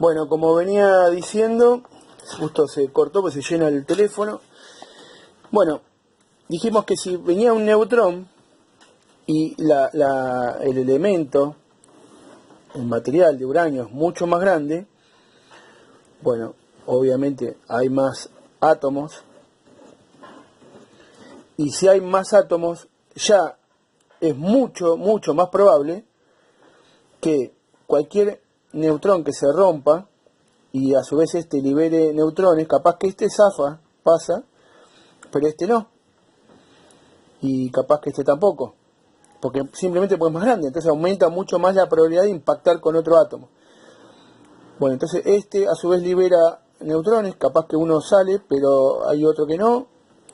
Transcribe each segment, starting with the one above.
Bueno, como venía diciendo, justo se cortó porque se llena el teléfono. Bueno, dijimos que si venía un neutrón y el elemento, el material de uranio es mucho más grande, bueno, obviamente hay más átomos, y si hay más átomos, ya es mucho más probable que cualquier neutrón que se rompa y a su vez este libere neutrones, capaz que este zafa, pasa, pero este no, y capaz que este tampoco, porque simplemente porque es más grande, entonces aumenta mucho más la probabilidad de impactar con otro átomo. Bueno, entonces este a su vez libera neutrones, capaz que uno sale, pero hay otro que no,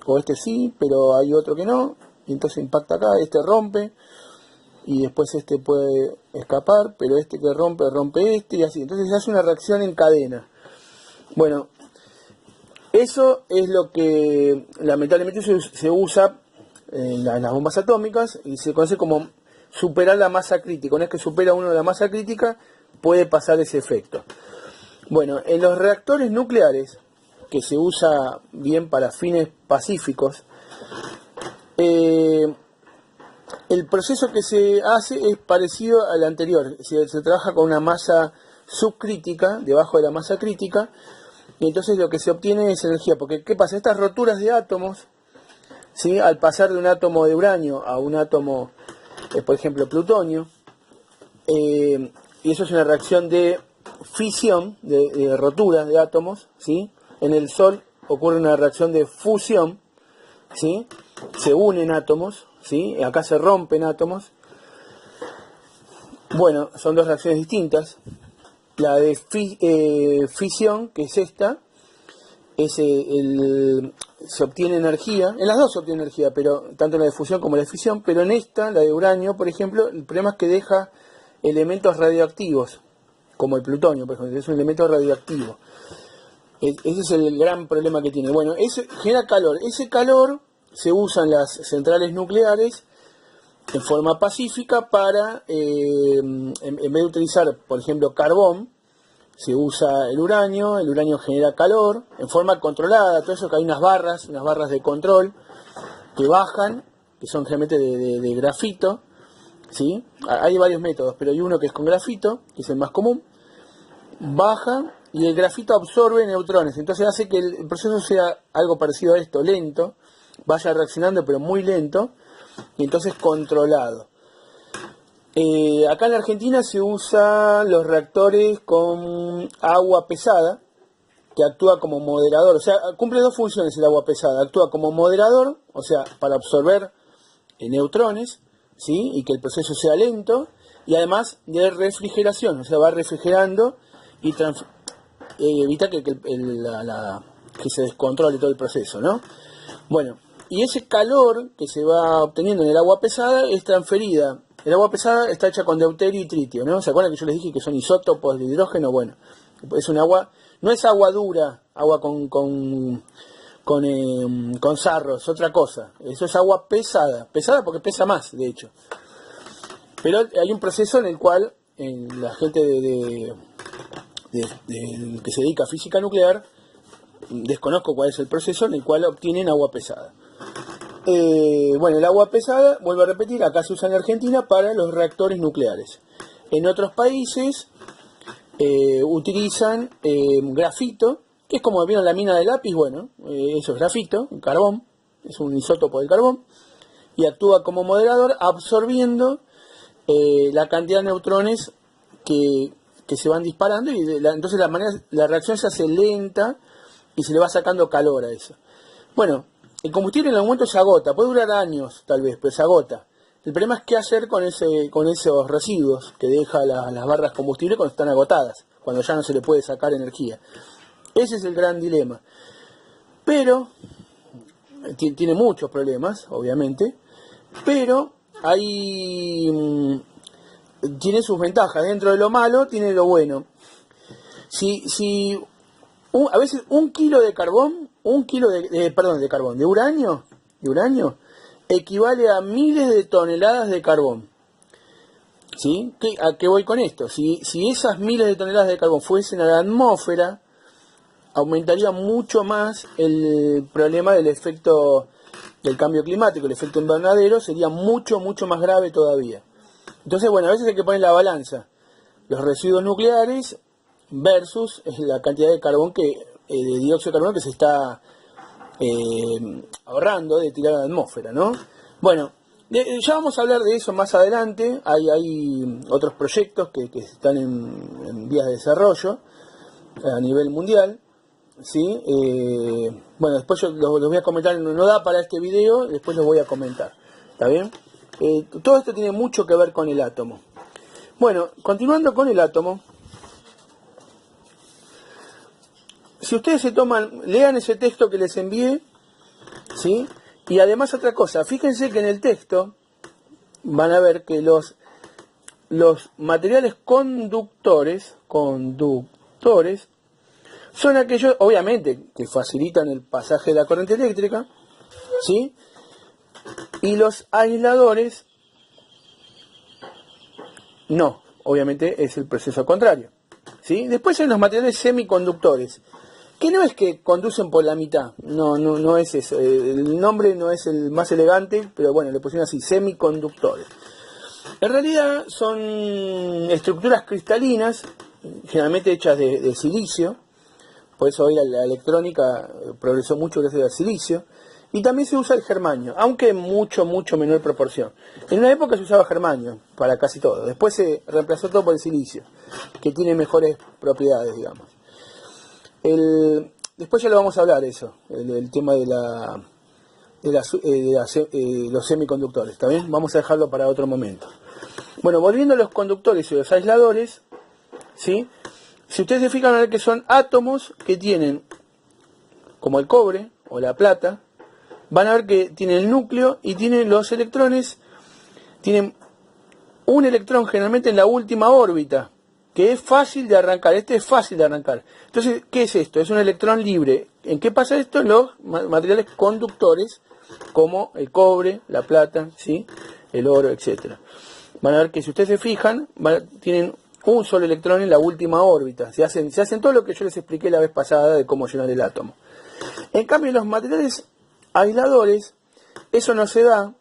o este sí, pero hay otro que no, y entonces impacta acá, este rompe, y después este puede escapar, pero este que rompe este, y así. Entonces se hace una reacción en cadena. Bueno, eso es lo que lamentablemente se usa en las bombas atómicas, y se conoce como superar la masa crítica. Una vez que supera uno la masa crítica, puede pasar ese efecto. Bueno, en los reactores nucleares, que se usa bien para fines pacíficos, el proceso que se hace es parecido al anterior. Se trabaja con una masa subcrítica, debajo de la masa crítica, y entonces lo que se obtiene es energía. Porque, ¿qué pasa? Estas roturas de átomos, ¿sí? Al pasar de un átomo de uranio a un átomo, por ejemplo, plutonio, y eso es una reacción de fisión, de rotura de átomos, ¿sí? En el Sol ocurre una reacción de fusión, ¿sí? Se unen átomos, ¿sí? Acá se rompen átomos. Bueno, son dos reacciones distintas. La de fisión, que es esta, se obtiene energía, en las dos se obtiene energía, pero tanto la de fusión como la de fisión, pero en esta, la de uranio, por ejemplo, el problema es que deja elementos radioactivos, como el plutonio, por ejemplo, es un elemento radioactivo. Ese es el gran problema que tiene. Bueno, eso genera calor. Ese calor se usa en las centrales nucleares en forma pacífica para, en vez de utilizar, por ejemplo, carbón, se usa el uranio genera calor en forma controlada, todo eso, que hay unas barras de control que bajan, que son generalmente de grafito, ¿sí? Hay varios métodos, pero hay uno que es con grafito, que es el más común, baja y el grafito absorbe neutrones, entonces hace que el proceso sea algo parecido a esto, lento, vaya reaccionando pero muy lento, y entonces controlado. Acá en la Argentina se usan los reactores con agua pesada, que actúa como moderador, o sea, cumple dos funciones el agua pesada, actúa como moderador, o sea, para absorber neutrones, ¿sí? Y que el proceso sea lento, y además de refrigeración, o sea, va refrigerando y evita que se descontrole todo el proceso, ¿no? Bueno, y ese calor que se va obteniendo en el agua pesada es transferida. El agua pesada está hecha con deuterio y tritio, ¿no? ¿Se acuerdan que yo les dije que son isótopos de hidrógeno? Bueno, es un agua, no es agua dura, agua con sarro, es otra cosa. Eso es agua pesada porque pesa más, de hecho. Pero hay un proceso en el cual la gente que se dedica a física nuclear, desconozco cuál es el proceso en el cual obtienen agua pesada. Bueno, el agua pesada, vuelvo a repetir, acá se usa en Argentina para los reactores nucleares. En otros países utilizan grafito, que es como vieron la mina de lápiz, bueno, eso es grafito, carbón, es un isótopo del carbón, y actúa como moderador absorbiendo la cantidad de neutrones que se van disparando, y entonces la reacción se hace lenta y se le va sacando calor a eso. Bueno, el combustible en algún momento se agota, puede durar años tal vez, pero se agota. El problema es qué hacer con esos residuos que deja las barras combustible cuando están agotadas, cuando ya no se le puede sacar energía. Ese es el gran dilema. Pero, tiene muchos problemas, obviamente, pero tiene sus ventajas. Dentro de lo malo, tiene lo bueno. A veces un kilo de carbón, de uranio, equivale a miles de toneladas de carbón. ¿Sí? ¿A qué voy con esto? Si esas miles de toneladas de carbón fuesen a la atmósfera, aumentaría mucho más el problema del efecto del cambio climático, el efecto invernadero, sería mucho, mucho más grave todavía. Entonces, bueno, a veces hay que poner la balanza, los residuos nucleares versus la cantidad de carbón de dióxido de carbono que se está ahorrando de tirar a la atmósfera, ¿no? Bueno, ya vamos a hablar de eso más adelante. Hay otros proyectos que están en vías de desarrollo a nivel mundial, ¿sí? Bueno, después yo los voy a comentar, no da para este video, después los voy a comentar, ¿está bien? Todo esto tiene mucho que ver con el átomo. Bueno, continuando con el átomo, si ustedes lean ese texto que les envié, ¿sí? Y además otra cosa, fíjense que en el texto van a ver que los materiales conductores son aquellos, obviamente, que facilitan el pasaje de la corriente eléctrica, ¿sí? Y los aisladores, no, obviamente es el proceso contrario, ¿sí? Después hay los materiales semiconductores, que no es que conducen por la mitad, no es eso, el nombre no es el más elegante, pero bueno, le pusieron así, semiconductores. En realidad son estructuras cristalinas, generalmente hechas de silicio, por eso hoy la electrónica progresó mucho gracias al silicio, y también se usa el germanio, aunque en mucho menor proporción. En una época se usaba germanio para casi todo, después se reemplazó todo por el silicio, que tiene mejores propiedades, digamos. Después ya lo vamos a hablar eso, el tema de los semiconductores, ¿está bien? Vamos a dejarlo para otro momento. Bueno, volviendo a los conductores y los aisladores, ¿sí? Si ustedes se fijan, van a ver que son átomos que tienen, como el cobre o la plata, van a ver que tienen el núcleo y tienen los electrones, tienen un electrón generalmente en la última órbita, que es fácil de arrancar. Este es fácil de arrancar. Entonces, ¿qué es esto? Es un electrón libre. ¿En qué pasa esto? En los materiales conductores, como el cobre, la plata, ¿sí? El oro, etcétera. Van a ver que si ustedes se fijan, tienen un solo electrón en la última órbita. Se hacen todo lo que yo les expliqué la vez pasada de cómo llenar el átomo. En cambio, los materiales aisladores, eso no se da.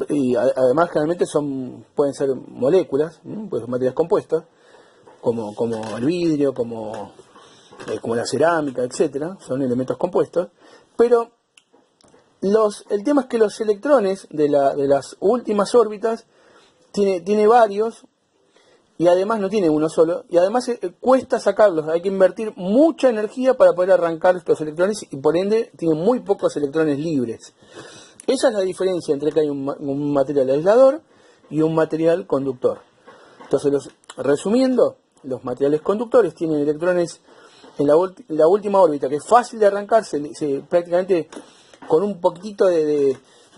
Y además generalmente pueden ser moléculas, pues materiales compuestos, como el vidrio, como la cerámica, etcétera, son elementos compuestos, pero el tema es que los electrones de las últimas órbitas tiene varios, y además no tiene uno solo, y además cuesta sacarlos, hay que invertir mucha energía para poder arrancar estos electrones, y por ende tienen muy pocos electrones libres. Esa es la diferencia entre que hay un material aislador y un material conductor. Entonces, resumiendo, los materiales conductores tienen electrones en la última órbita, que es fácil de arrancarse, prácticamente con un poquitito de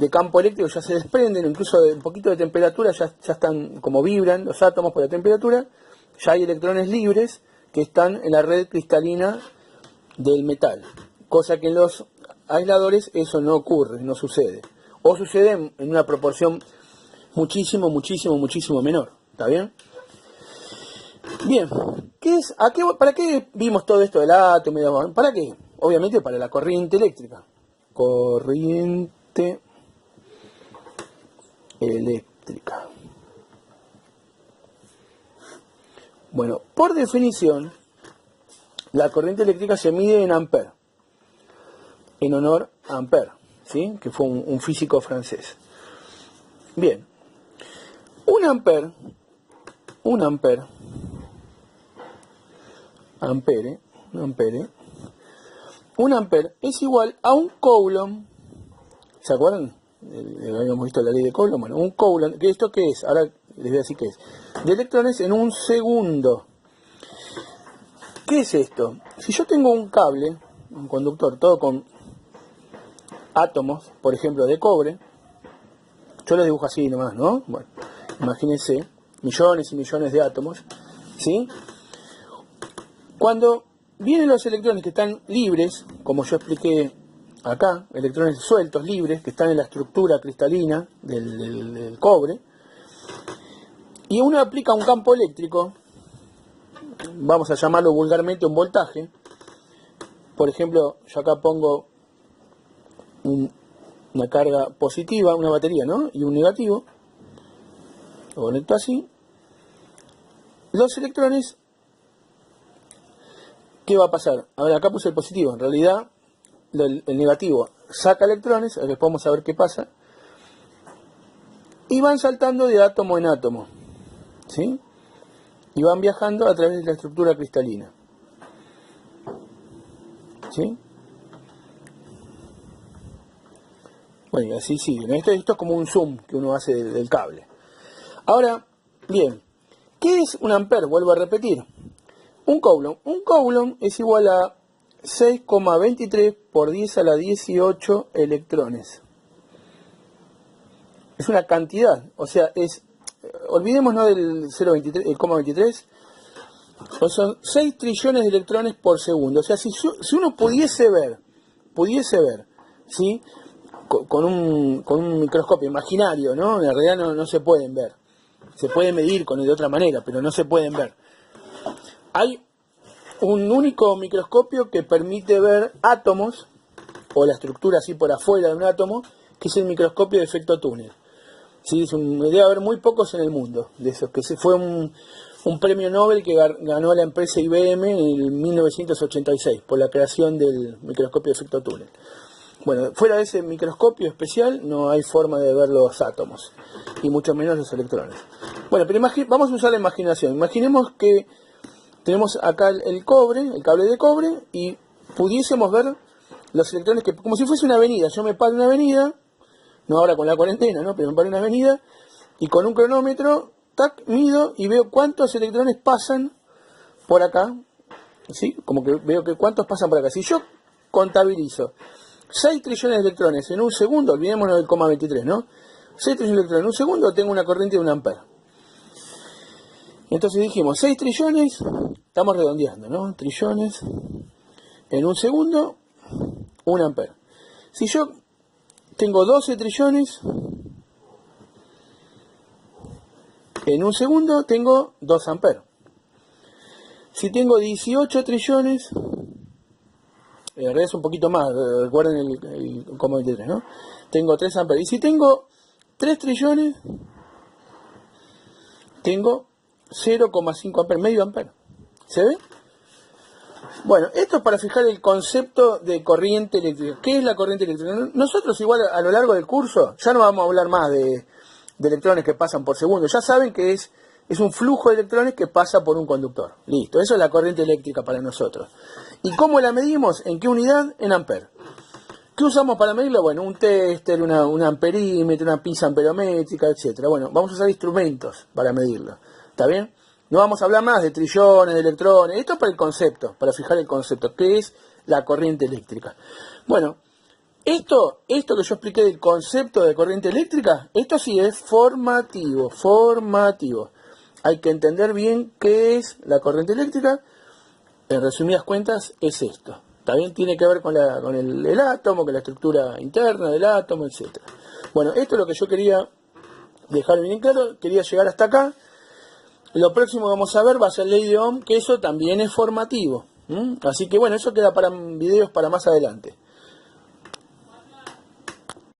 campo eléctrico ya se desprenden, incluso de un poquito de temperatura ya están, como vibran los átomos por la temperatura, ya hay electrones libres que están en la red cristalina del metal, cosa que en los aisladores eso no ocurre, no sucede, o sucede en una proporción muchísimo menor, ¿está bien? Bien, ¿para qué vimos todo esto del átomo? ¿Para qué? Obviamente para la corriente eléctrica. Corriente eléctrica. Bueno, por definición, la corriente eléctrica se mide en amperes, en honor a Ampère, ¿sí? Que fue un físico francés. Bien, un ampere es igual a un coulomb. ¿Se acuerdan? Habíamos visto la ley de Coulomb. Bueno, un coulomb, ¿esto qué es? Ahora les voy a decir qué es. De electrones en un segundo. ¿Qué es esto? Si yo tengo un cable, un conductor, todo con átomos, por ejemplo, de cobre, yo los dibujo así nomás, ¿no? Bueno, imagínense, millones y millones de átomos, ¿sí? Cuando vienen los electrones que están libres, como yo expliqué acá, electrones sueltos, libres, que están en la estructura cristalina del cobre, y uno aplica un campo eléctrico, vamos a llamarlo vulgarmente un voltaje. Por ejemplo, yo acá pongo una carga positiva, una batería, ¿no? Y un negativo. Lo conecto así. Los electrones, ¿qué va a pasar? A ver, acá puse el positivo. En realidad, el negativo saca electrones, después vamos a ver qué pasa. Y van saltando de átomo en átomo, ¿sí? Y van viajando a través de la estructura cristalina, ¿sí? Bueno, y así sigue. Esto es como un zoom que uno hace del cable. Ahora, bien, ¿qué es un ampere? Vuelvo a repetir. Un coulomb. Un coulomb es igual a 6,23 por 10 a la 18 electrones. Es una cantidad, o sea, olvidémonos del 0,23, el 0,23, son 6 trillones de electrones por segundo. O sea, si uno pudiese ver, ¿sí? Con un microscopio imaginario, ¿no? En realidad no se pueden ver. Se puede medir de otra manera, pero no se pueden ver. Hay un único microscopio que permite ver átomos, o la estructura así por afuera de un átomo, que es el microscopio de efecto túnel. Sí, debe haber muy pocos en el mundo de esos, que fue un premio Nobel que ganó la empresa IBM en 1986 por la creación del microscopio de efecto túnel. Bueno, fuera de ese microscopio especial no hay forma de ver los átomos, y mucho menos los electrones. Bueno, pero vamos a usar la imaginación. Imaginemos que tenemos acá el cobre, el cable de cobre, y pudiésemos ver los electrones como si fuese una avenida. Yo me paro en una avenida, no ahora con la cuarentena, ¿no? Pero me paro en una avenida y con un cronómetro, tac, mido y veo cuántos electrones pasan por acá, ¿sí? Como que veo que cuántos pasan por acá. Si yo contabilizo 6 trillones de electrones en un segundo, olvidémonos del 0,23, ¿no? 6 trillones de electrones en un segundo, tengo una corriente de un ampere. Entonces dijimos, 6 trillones, estamos redondeando, ¿no? Trillones en un segundo, 1 ampere. Si yo tengo 12 trillones, en un segundo tengo 2 amperes. Si tengo 18 trillones, en realidad es un poquito más, recuerden el 0,23, ¿no? Tengo 3 amperes. Y si tengo 3 trillones, tengo 0,5 amperes, medio ampere. ¿Se ve? Bueno, esto es para fijar el concepto de corriente eléctrica. ¿Qué es la corriente eléctrica? Nosotros igual a lo largo del curso ya no vamos a hablar más de electrones que pasan por segundo. Ya saben que es un flujo de electrones que pasa por un conductor. Listo, eso es la corriente eléctrica para nosotros. ¿Y cómo la medimos? ¿En qué unidad? En amperes. ¿Qué usamos para medirlo? Bueno, un tester, un amperímetro, una pinza amperométrica, etc. Bueno, vamos a usar instrumentos para medirlo. ¿Está bien? No vamos a hablar más de trillones, de electrones. Esto es para el concepto, para fijar el concepto, que es la corriente eléctrica. Bueno, esto que yo expliqué del concepto de corriente eléctrica, esto sí es formativo. Hay que entender bien qué es la corriente eléctrica. En resumidas cuentas, es esto. También tiene que ver con el átomo, con la estructura interna del átomo, etc. Bueno, esto es lo que yo quería dejar bien claro. Quería llegar hasta acá. Lo próximo que vamos a ver va a ser ley de Ohm, que eso también es formativo. Así que bueno, eso queda para videos para más adelante.